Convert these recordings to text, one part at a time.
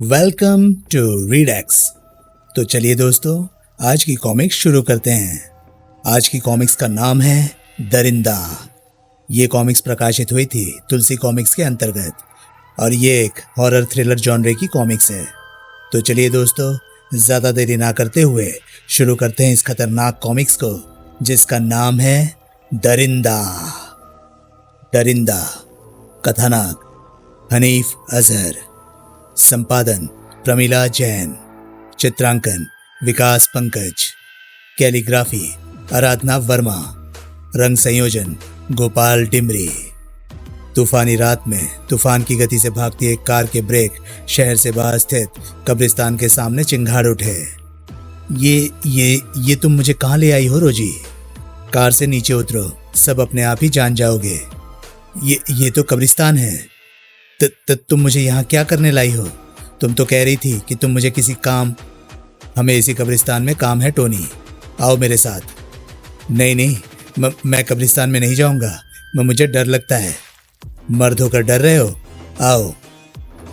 Welcome to रीडेक्स। तो चलिए दोस्तों, आज की कॉमिक्स शुरू करते हैं। आज की कॉमिक्स का नाम है दरिंदा। ये कॉमिक्स प्रकाशित हुई थी तुलसी कॉमिक्स के अंतर्गत और ये एक हॉरर थ्रिलर जॉनरे की कॉमिक्स है। तो चलिए दोस्तों, ज़्यादा देरी ना करते हुए शुरू करते हैं इस खतरनाक कॉमिक्स को, जिसका नाम है दरिंदा। दरिंदा। कथानक हनीफ अजहर। संपादन प्रमिला जैन। चित्रांकन विकास पंकज। कैलीग्राफी आराधना वर्मा। रंग संयोजन गोपाल डिमरी। तूफानी रात में तूफान की गति से भागती एक कार के ब्रेक शहर से बाहर स्थित कब्रिस्तान के सामने चिंगाड़ उठे। ये तुम मुझे कहाँ ले आई हो रोजी? कार से नीचे उतरो, सब अपने आप ही जान जाओगे। ये तो कब्रिस्तान है। तुम मुझे यहाँ क्या करने लाई हो? तुम तो कह रही थी कि तुम मुझे किसी काम। हमें इसी कब्रिस्तान में काम है टोनी, आओ मेरे साथ। नहीं, मैं कब्रिस्तान में नहीं जाऊँगा, मुझे डर लगता है। मर्द होकर डर रहे हो? आओ।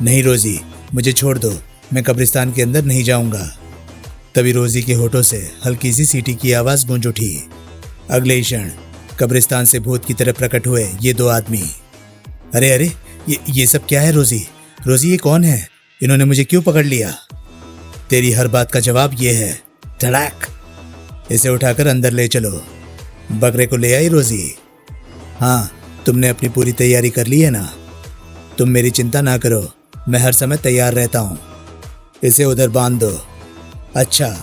नहीं रोजी, मुझे छोड़ दो, मैं कब्रिस्तान के अंदर नहीं जाऊँगा। तभी रोजी के होठों से हल्की सी सीटी की आवाज़ गूंज उठी। अगले ही क्षण कब्रिस्तान से भूत की तरह प्रकट हुए ये दो आदमी। अरे ये सब क्या है रोजी? रोजी, ये कौन है? इन्होंने मुझे क्यों पकड़ लिया? तेरी हर बात का जवाब ये है। धड़ाक। इसे उठाकर अंदर ले चलो। बकरे को ले आई रोजी? हाँ, तुमने अपनी पूरी तैयारी कर ली है ना? तुम मेरी चिंता ना करो, मैं हर समय तैयार रहता हूँ। इसे उधर बांध दो। अच्छा,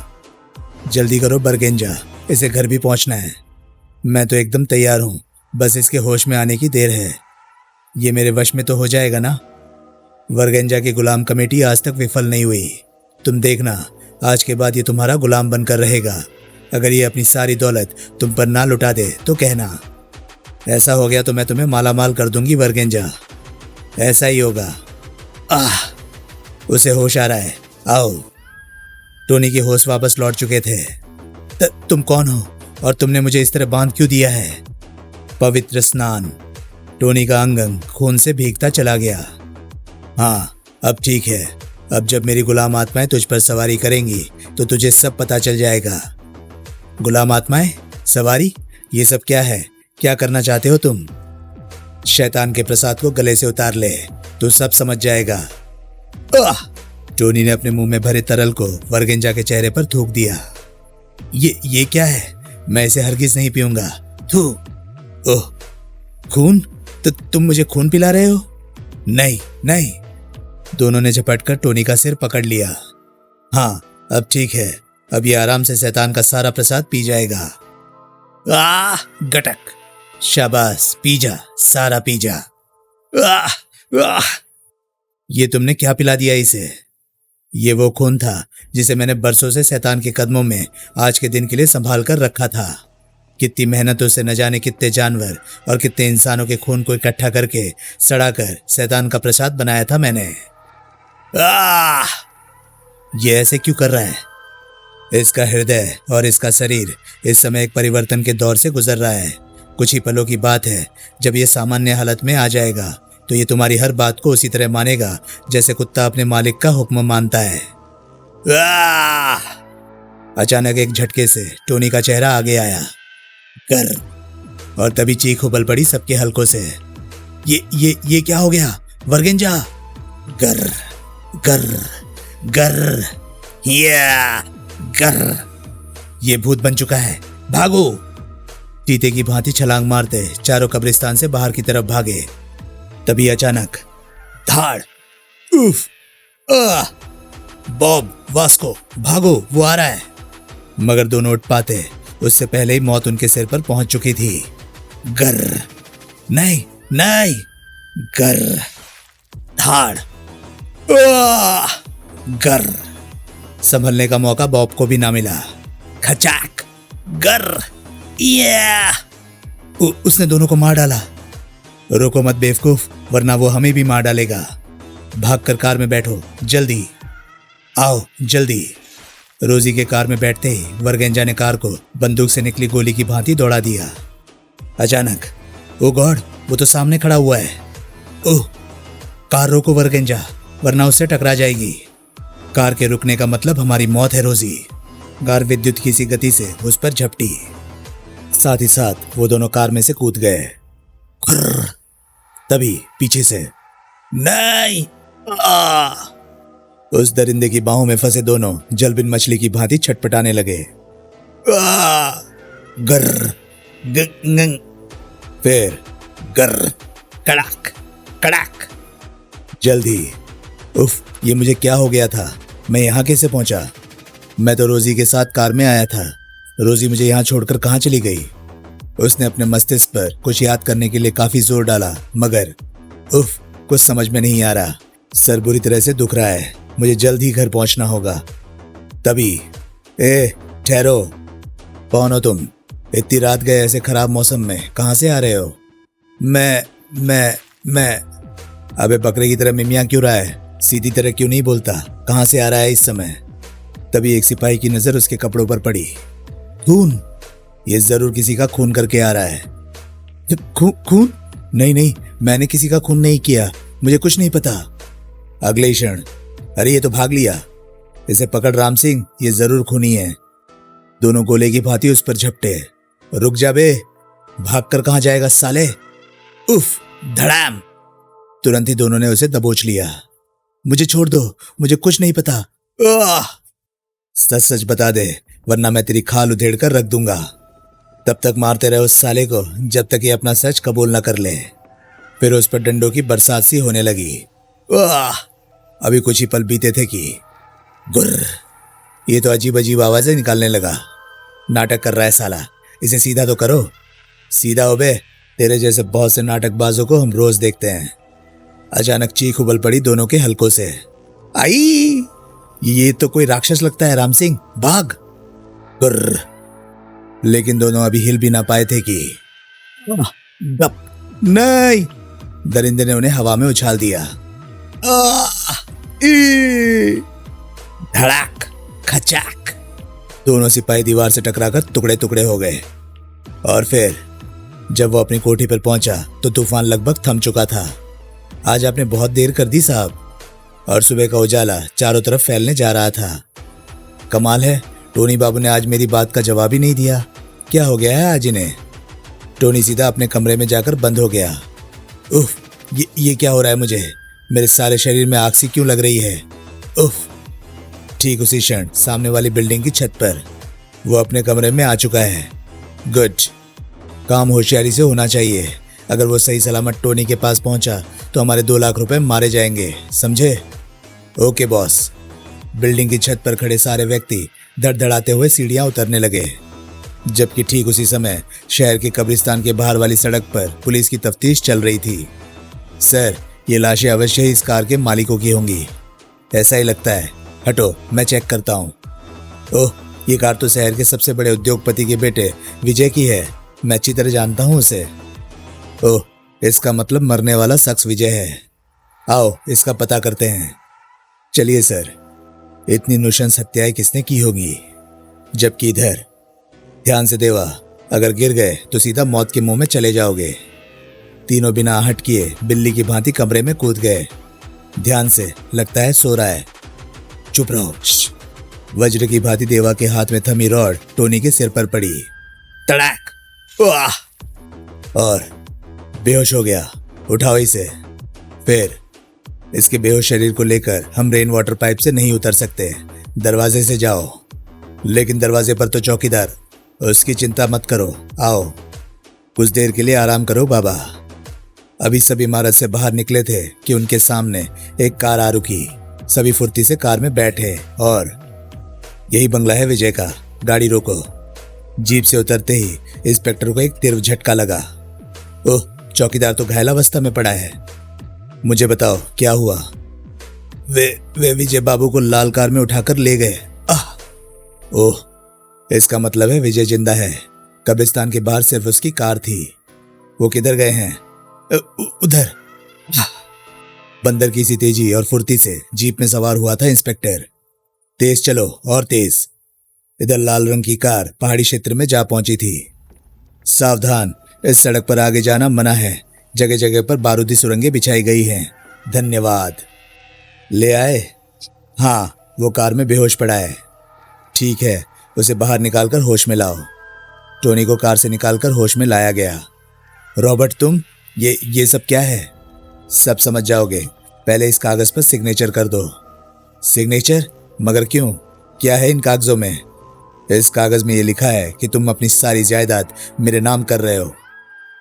जल्दी करो बरगेंजा, इसे घर भी पहुँचना है। मैं तो एकदम तैयार हूँ, बस इसके होश में आने की देर है। ये मेरे वश में तो हो जाएगा ना? वरगेंजा की गुलाम कमेटी आज तक विफल नहीं हुई। तुम देखना, आज के बाद ये तुम्हारा गुलाम बनकर रहेगा। अगर ये अपनी सारी दौलत तुम पर ना लुटा दे तो कहना। ऐसा हो गया तो मैं तुम्हें मालामाल कर दूंगी वरगेंजा। ऐसा ही होगा। उसे होश आ रहा है, आओ। टोनी के होश वापस लौट चुके थे। तुम कौन हो और तुमने मुझे इस तरह बांध क्यों दिया है? पवित्र स्नान। टोनी का अंग खून से भीगता चला गया। हाँ, अब ठीक है। अब जब मेरी गुलाम आत्माएं तुझ पर सवारी करेंगी तो तुझे सब पता चल जाएगा। गुलाम आत्माएं? सवारी? ये सब क्या है? क्या करना चाहते हो तुम? शैतान के प्रसाद को गले से उतार ले, तू सब समझ जाएगा। टोनी ने अपने मुंह में भरे तरल को वरगेंजा के चेहरे पर थूक दिया। ये क्या है? मैं इसे हरगिज नहीं पीऊंगा। थू। ओह, खून? तो तुम मुझे खून पिला रहे हो? नहीं। दोनों ने झपटकर टोनी का सिर पकड़ लिया। हाँ, अब ठीक है। अब ये आराम से शैतान का सारा प्रसाद पी जाएगा। गटक। शाबाश, पी जा, सारा पी जा। ये तुमने क्या पिला दिया इसे? ये वो खून था जिसे मैंने बरसों से शैतान के कदमों में आज के दिन के लिए संभाल कर रखा था। कितनी मेहनतों से न जाने कितने जानवर और कितने इंसानों के खून को इकट्ठा करके सड़ाकर शैतान का प्रसाद बनाया था मैंने। ये ऐसे क्यों कर रहा है? इसका हृदय और इसका शरीर इस समय एक परिवर्तन के दौर से गुजर रहा है। कुछ ही पलों की बात है, जब ये सामान्य हालत में आ जाएगा तो ये तुम्हारी हर बात को उसी तरह मानेगा जैसे कुत्ता अपने मालिक का हुक्म मानता है। अचानक एक झटके से टोनी का चेहरा आगे आया। कर। और तभी चीख उबल पड़ी सबके हलकों से। ये क्या हो गया वरगेंजा? गर गर गर गर। ये भूत बन चुका है, भागो। चीते की भांति छलांग मारते चारों कब्रिस्तान से बाहर की तरफ भागे। तभी अचानक धाड़। उफ। बॉब, वास्को, भागो, वो आ रहा है। मगर दोनों उठ पाते उससे पहले ही मौत उनके सिर पर पहुंच चुकी थी। गर। नहीं। गर। धाड़। गर। संभलने का मौका बॉब को भी ना मिला। खचाक। गर। उसने दोनों को मार डाला। रोको मत बेवकूफ, वरना वो हमें भी मार डालेगा। भागकर कार में बैठो, जल्दी आओ, जल्दी। रोजी के कार में बैठते ही वरगेंजा ने कार को बंदूक से निकली गोली की भांति दौड़ा दिया। अचानक, ओ गॉड, वो तो सामने खड़ा हुआ है। ओह, कार रोको वरगेंजा, वरना उससे टकरा जाएगी। कार के रुकने का मतलब हमारी मौत है रोजी। कार विद्युत की सी गति से उस पर झपटी। साथ ही साथ वो दोनों कार में से कूद गए। खुर्र। तभी पीछे से नहीं। उस दरिंदे की बाहों में फंसे दोनों जलबिन मछली की भांति छटपटाने लगे। गर्र गंग, फिर गर्र कड़ाक कड़ाक। जल्दी। उफ, ये मुझे क्या हो गया था? मैं यहाँ कैसे पहुंचा? मैं तो रोजी के साथ कार में आया था। रोजी मुझे यहाँ छोड़कर कहाँ चली गई? उसने अपने मस्तिष्क पर कुछ याद करने के लिए काफी जोर डाला, मगर उफ, कुछ समझ में नहीं आ रहा। सर बुरी तरह से दुख रहा है। मुझे जल्द ही घर पहुंचना होगा। तभी ठहरो, कौन हो तुम? इतनी रात गए ऐसे खराब मौसम में कहाँ से आ रहे हो? मैं अबे बकरे की तरह मिमिया क्यों रहा है? सीधी तरह क्यों नहीं बोलता? कहाँ से आ रहा है इस समय? तभी एक सिपाही की नजर उसके कपड़ों पर पड़ी। खून, ये जरूर किसी का खून करके आ रहा है। खून? नहीं, मैंने किसी का खून नहीं किया, मुझे कुछ नहीं पता। अगले ही क्षण, अरे ये तो भाग लिया। इसे पकड़ राम सिंह, ये जरूर खूनी है। दोनों गोले की भांति उस पर झपटे। रुक जा बे, भागकर कहाँ जाएगा साले? उफ, धड़ाम। तुरंत ही दोनों ने उसे दबोच लिया। मुझे छोड़ दो, मुझे कुछ नहीं पता। सच सच बता दे, वरना मैं तेरी खाल उधेड़ कर रख दूंगा। तब तक मारते रहे उस साले को जब तक ये अपना सच कबूल न कर ले। फिर उस पर डंडों की बरसात सी होने लगी। अभी कुछ ही पल बीते थे कि गुर्र, ये तो अजीब अजीब आवाजें निकालने लगा। नाटक कर रहा है साला, इसे सीधा तो करो। सीधा हो बे, तेरे जैसे बहुत से नाटकबाजों को हम रोज देखते हैं। अचानक चीख उबल पड़ी दोनों के हलकों से। आई, ये तो कोई राक्षस लगता है राम सिंह, भाग। गुर्र। लेकिन दोनों अभी हिल भी ना पाए थे कि गप, नहीं। दरिंदे ने उन्हें हवा में उछाल दिया। धड़ाक खचाक। दोनों सिपाही दीवार से टकराकर टुकड़े टुकड़े हो गए। और फिर जब वो अपनी कोठी पर पहुंचा तो तूफान लगभग थम चुका था। आज आपने बहुत देर कर दी साहब। और सुबह का उजाला चारों तरफ फैलने जा रहा था। कमाल है, टोनी बाबू ने आज मेरी बात का जवाब ही नहीं दिया। क्या हो गया है आज इन्हें? टोनी सीधा अपने कमरे में जाकर बंद हो गया। उफ, ये क्या हो रहा है मुझे? मेरे सारे शरीर में आग सी क्यों लग रही है? उफ। ठीक उसी क्षण सामने वाली बिल्डिंग की छत पर वो अपने कमरे में आ चुका है। गुड, काम होशियारी से होना चाहिए। अगर वो सही सलामत टोनी के पास पहुंचा तो हमारे 2 लाख रुपए मारे जाएंगे, समझे? Okay boss. बिल्डिंग की छत पर खड़े सारे व्यक्ति धड़धड़ाते हुए सीढ़ियां उतरने लगे, जबकि ठीक उसी समय शहर के कब्रिस्तान के बाहर वाली सड़क पर पुलिस की तफ्तीश चल रही थी। सर, ये लाशें अवश्य ही इस कार के मालिकों की होंगी। ऐसा ही लगता है। हटो, मैं चेक करता हूँ। ओह, ये कार तो शहर के सबसे बड़े उद्योगपति के बेटे विजय की है। मैं अच्छी तरह जानता हूँ उसे। ओह, इसका मतलब मरने वाला शख्स विजय है। आओ, इसका पता करते हैं। चलिए सर। इतनी नृशंस हत्याएं किसने की होगी? जबकि इधर ध्यान से देवा, अगर गिर गए तो सीधा मौत के मुंह में चले जाओगे। तीनों बिना आहट किए बिल्ली की भांति कमरे में कूद गए। ध्यान से, लगता है सो रहा है। चुप रहो। वज्र की भांति देवा के हाथ में थमी रॉड टोनी के सिर पर पड़ी। तड़ाक, और बेहोश हो गया। उठाओ इसे। फिर इसके बेहोश शरीर को लेकर हम रेन वाटर पाइप से नहीं उतर सकते। दरवाजे से जाओ। लेकिन दरवाजे पर तो चौकीदार। उसकी चिंता मत करो। आओ, कुछ देर के लिए आराम करो बाबा। अभी सब इमारत से बाहर निकले थे कि उनके सामने एक कार आ रुकी। सभी फुर्ती से कार में बैठे और यही बंगला है विजय का, गाड़ी रोको। जीप से उतरते ही इंस्पेक्टर को एक तीव्र झटका लगा। ओह, चौकीदार तो घायल अवस्था में पड़ा है। मुझे बताओ क्या हुआ? वे विजय बाबू को लाल कार में उठाकर ले गए। ओह, इसका मतलब है विजय जिंदा है। कब्रिस्तान के बाहर सिर्फ उसकी कार थी। वो किधर गए हैं? उधर। बंदर की सी तेजी और फुर्ती से जीप में सवार हुआ था इंस्पेक्टर। तेज चलो, और तेज। इधर लाल रंग की कार पहाड़ी क्षेत्र में जा पहुंची थी। सावधान, इस सड़क पर आगे जाना मना है। जगह जगह पर बारूदी सुरंगें बिछाई गई हैं। धन्यवाद। ले आए? हाँ, वो कार में बेहोश पड़ा है। ठीक है, उसे बाहर निकालकर होश में लाओ। टोनी को कार से निकालकर होश में लाया गया। रॉबर्ट, तुम ये सब क्या है? सब समझ जाओगे, पहले इस कागज पर सिग्नेचर कर दो। सिग्नेचर? मगर क्यों? क्या है इन कागजों में? इस कागज में ये लिखा है कि तुम अपनी सारी जायदाद मेरे नाम कर रहे हो।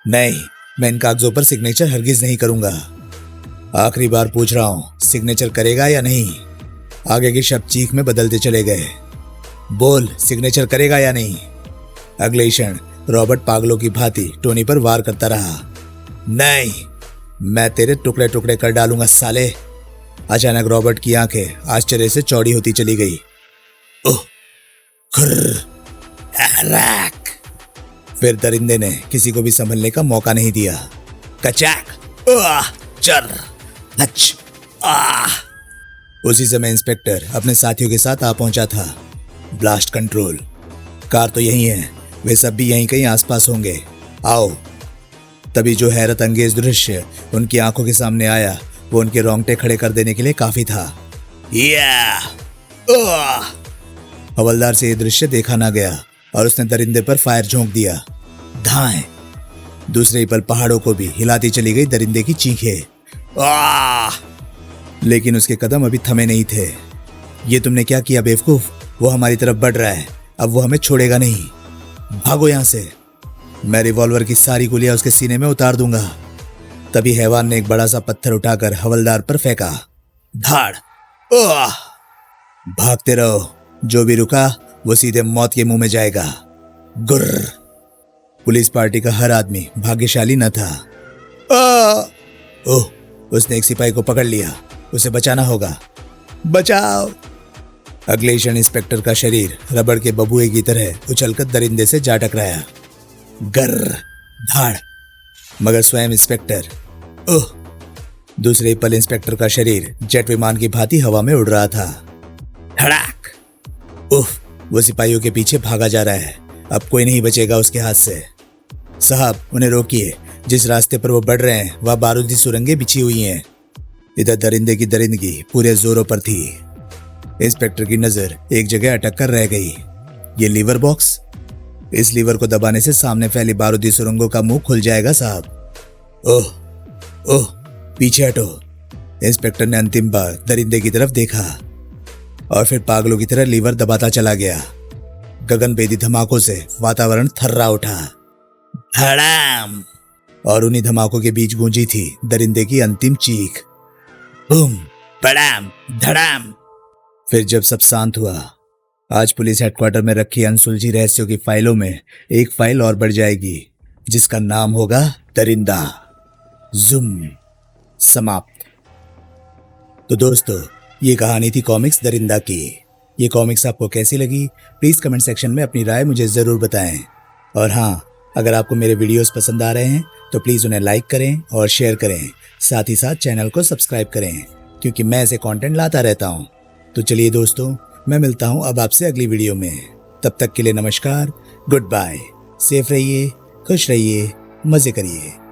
नहीं, मैं इन कागजों पर सिग्नेचर हरगिज नहीं करूंगा। आखिरी बार पूछ रहा हूं, सिग्नेचर करेगा या नहीं? आगे के शब्द चीख में बदलते चले गए। बोल, सिग्नेचर करेगा या नहीं? अगले क्षण रॉबर्ट पागलों की भांति टोनी पर वार करता रहा। नहीं, मैं तेरे टुकड़े टुकड़े कर डालूंगा साले। अचानक रॉबर्ट की आंखें आश्चर्य से चौड़ी होती चली गई। ओह, अरैक। फिर दरिंदे ने किसी को भी संभलने का मौका नहीं दिया। कचाक, चर, हच, उसी समय इंस्पेक्टर अपने साथियों के साथ आ पहुंचा था। ब्लास्ट कंट्रोल, कार तो यही है, वे सब भी यहीं कहीं आसपास होंगे। आओ। तभी जो हैरत अंगेज दृश्य उनकी आंखों के सामने आया वो उनके रोंगटे खड़े कर देने के लिए काफी था। हवलदार से यह दृश्य देखा ना गया और उसने दरिंदे पर फायर झोंक दिया। धाएं। दूसरे ही पल पहाड़ों को भी हिलाती चली गई दरिंदे की चीखें। लेकिन उसके कदम अभी थमे नहीं थे। ये तुमने क्या किया बेवकूफ? वो हमारी तरफ बढ़ रहा है, अब वो हमें छोड़ेगा नहीं। भागो यहां से। मैं रिवॉल्वर की सारी गोलियां उसके सीने में उतार दूंगा। तभी हैवान ने एक बड़ा सा पत्थर उठाकर हवलदार पर फेंका। धाड़। भागते रहो, जो भी रुका वो सीधे मौत के मुंह में जाएगा। गुर्र। पुलिस पार्टी का हर आदमी भाग्यशाली न था। ओह, उसने एक सिपाही को पकड़ लिया, उसे बचाना होगा। बचाओ। अगले क्षण इंस्पेक्टर का शरीर रबड़ के बबुए की तरह उछलकर दरिंदे से जा टकराया। गर्र, धाड़। मगर स्वयं इंस्पेक्टर, ओह। दूसरे ही पल इंस्पेक्टर का शरीर जेट विमान की भांति हवा में उड़ रहा था। धड़ाक। उफ, वो सिपाहियों के पीछे भागा जा रहा है, अब कोई नहीं बचेगा उसके हाथ से। साहब, उन्हें रोकिए, जिस रास्ते पर वो बढ़ रहे हैं वह बारूदी सुरंगें बिछी हुई हैं। इधर दरिंदे की दरिंदगी पूरे जोरों पर थी। इंस्पेक्टर की नजर एक जगह अटक कर रह गई। ये लीवर बॉक्स, इस लीवर को दबाने से सामने फैली बारूदी सुरंगों का मुंह खुल जाएगा साहब। ओह ओह, पीछे हटो। इंस्पेक्टर ने अंतिम बार दरिंदे की तरफ देखा और फिर पागलों की तरह लीवर दबाता चला गया। गगनभेदी धमाकों से वातावरण थर्रा उठा। धड़ाम। और उन्हीं धमाकों के बीच गूंजी थी दरिंदे की अंतिम चीख। बूम, पड़ाम, धड़ाम। फिर जब सब शांत हुआ, आज पुलिस हेडक्वार्टर में रखी अनसुलझी रहस्यों की फाइलों में एक फाइल और बढ़ जाएगी, जिसका नाम होगा दरिंदा। जुम। समाप्त। तो दोस्तों, ये कहानी थी कॉमिक्स दरिंदा की। ये कॉमिक्स आपको कैसी लगी प्लीज कमेंट सेक्शन में अपनी राय मुझे जरूर बताएं। और हाँ, अगर आपको मेरे वीडियोस पसंद आ रहे हैं तो प्लीज उन्हें लाइक करें और शेयर करें। साथ ही साथ चैनल को सब्सक्राइब करें, क्योंकि मैं ऐसे कंटेंट लाता रहता हूँ। तो चलिए दोस्तों, मैं मिलता हूँ अब आपसे अगली वीडियो में। तब तक के लिए नमस्कार, गुड बाय। सेफ रहिए, खुश रहिए, मजे करिए।